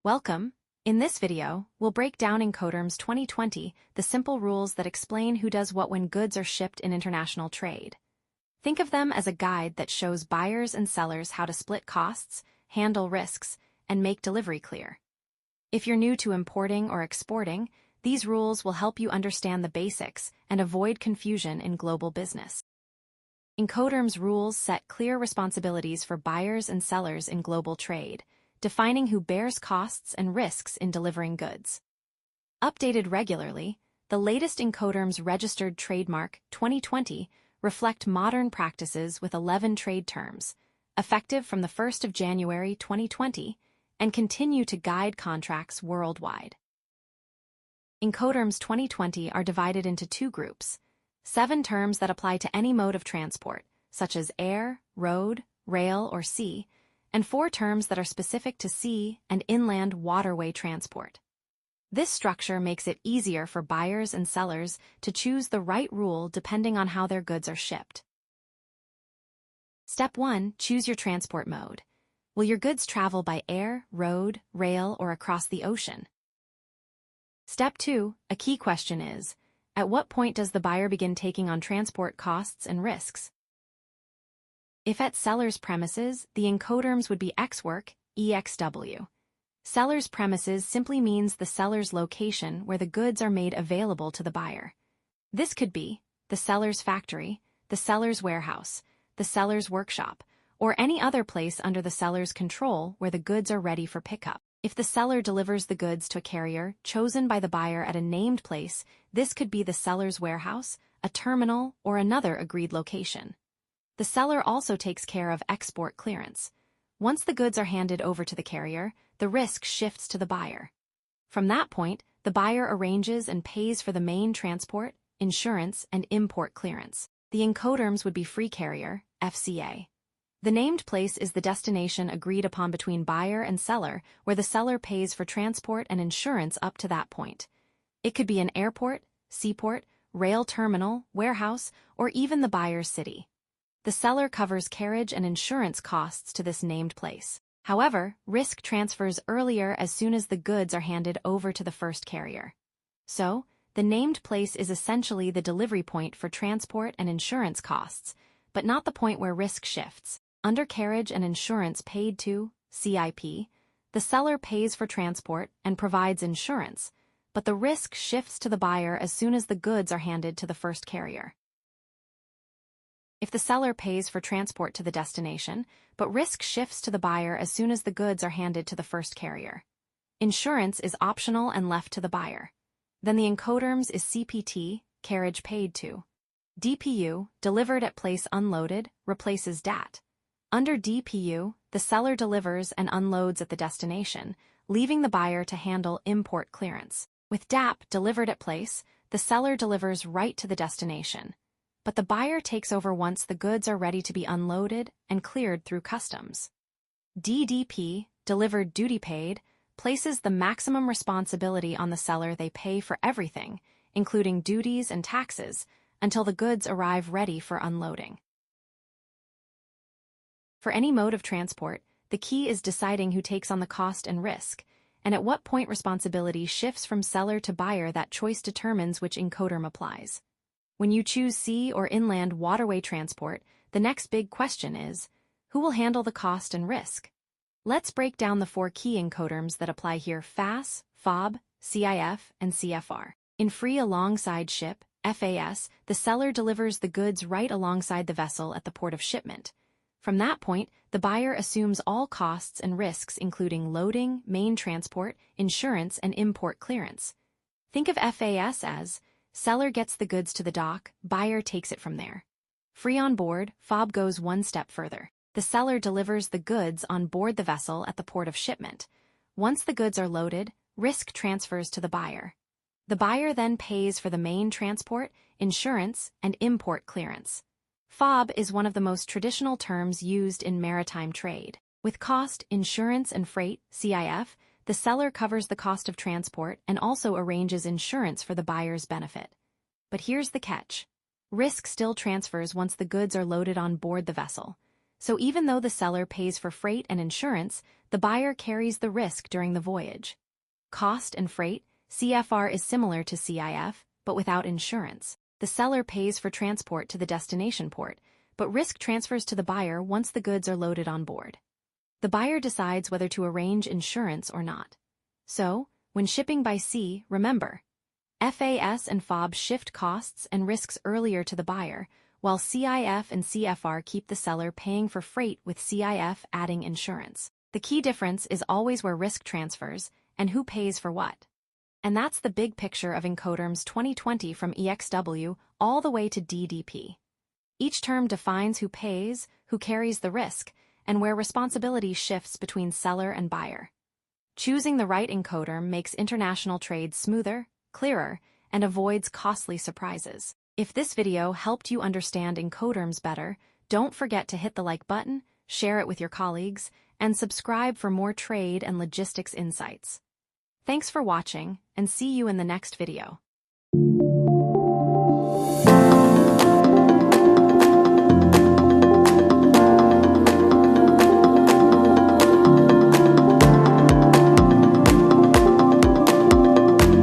Welcome! In this video, we'll break down Incoterms 2020, the simple rules that explain who does what when goods are shipped in international trade. Think of them as a guide that shows buyers and sellers how to split costs, handle risks, and make delivery clear. If you're new to importing or exporting, these rules will help you understand the basics and avoid confusion in global business. Incoterms rules set clear responsibilities for buyers and sellers in global trade, defining who bears costs and risks in delivering goods. Updated regularly, the latest Incoterms registered trademark 2020 reflect modern practices with 11 trade terms, effective from the 1st of January 2020, and continue to guide contracts worldwide. Incoterms 2020 are divided into two groups: 7 terms that apply to any mode of transport, such as air, road, rail, or sea, and 4 terms that are specific to sea and inland waterway transport. This structure makes it easier for buyers and sellers to choose the right rule depending on how their goods are shipped. Step 1. Choose your transport mode. Will your goods travel by air, road, rail, or across the ocean? Step 2. A key question is, at what point does the buyer begin taking on transport costs and risks? If at seller's premises, the Incoterms would be ex-work, EXW. Seller's premises simply means the seller's location where the goods are made available to the buyer. This could be the seller's factory, the seller's warehouse, the seller's workshop, or any other place under the seller's control where the goods are ready for pickup. If the seller delivers the goods to a carrier chosen by the buyer at a named place, this could be the seller's warehouse, a terminal, or another agreed location. The seller also takes care of export clearance. Once the goods are handed over to the carrier, the risk shifts to the buyer. From that point, the buyer arranges and pays for the main transport, insurance, and import clearance. The Incoterms would be free carrier, FCA. The named place is the destination agreed upon between buyer and seller, where the seller pays for transport and insurance up to that point. It could be an airport, seaport, rail terminal, warehouse, or even the buyer's city. The seller covers carriage and insurance costs to this named place. However, risk transfers earlier as soon as the goods are handed over to the first carrier. So, the named place is essentially the delivery point for transport and insurance costs, but not the point where risk shifts. Under carriage and insurance paid to, CIP, the seller pays for transport and provides insurance, but the risk shifts to the buyer as soon as the goods are handed to the first carrier. If the seller pays for transport to the destination, but risk shifts to the buyer as soon as the goods are handed to the first carrier. Insurance is optional and left to the buyer. Then the Incoterms is CPT, carriage paid to. DPU, delivered at place unloaded, replaces DAT. Under DPU, the seller delivers and unloads at the destination, leaving the buyer to handle import clearance. With DAP, delivered at place, the seller delivers right to the destination, but the buyer takes over once the goods are ready to be unloaded and cleared through customs. DDP, delivered duty paid, places the maximum responsibility on the seller. They pay for everything, including duties and taxes, until the goods arrive ready for unloading. For any mode of transport, the key is deciding who takes on the cost and risk, and at what point responsibility shifts from seller to buyer. That choice determines which Incoterm applies. When you choose sea or inland waterway transport, the next big question is, who will handle the cost and risk? Let's break down the 4 key Incoterms that apply here: FAS, FOB, CIF, and CFR. In free alongside ship, FAS, the seller delivers the goods right alongside the vessel at the port of shipment. From that point, the buyer assumes all costs and risks, including loading, main transport, insurance, and import clearance. Think of FAS as, seller gets the goods to the dock, buyer takes it from there. Free on board, FOB goes one step further. The seller delivers the goods on board the vessel at the port of shipment. Once the goods are loaded, risk transfers to the buyer. The buyer then pays for the main transport, insurance, and import clearance. FOB is one of the most traditional terms used in maritime trade. With cost, insurance, and freight, CIF, the seller covers the cost of transport and also arranges insurance for the buyer's benefit. But here's the catch. Risk still transfers once the goods are loaded on board the vessel. So even though the seller pays for freight and insurance, the buyer carries the risk during the voyage. Cost and freight, CFR is similar to CIF, but without insurance. The seller pays for transport to the destination port, but risk transfers to the buyer once the goods are loaded on board. The buyer decides whether to arrange insurance or not. So, when shipping by sea, remember, FAS and FOB shift costs and risks earlier to the buyer, while CIF and CFR keep the seller paying for freight with CIF adding insurance. The key difference is always where risk transfers and who pays for what. And that's the big picture of Incoterms 2020 from EXW all the way to DDP. Each term defines who pays, who carries the risk, and where responsibility shifts between seller and buyer. Choosing the right Incoterm makes international trade smoother, clearer, and avoids costly surprises. If this video helped you understand Incoterms better, don't forget to hit the like button, share it with your colleagues, and subscribe for more trade and logistics insights. Thanks for watching, and see you in the next video.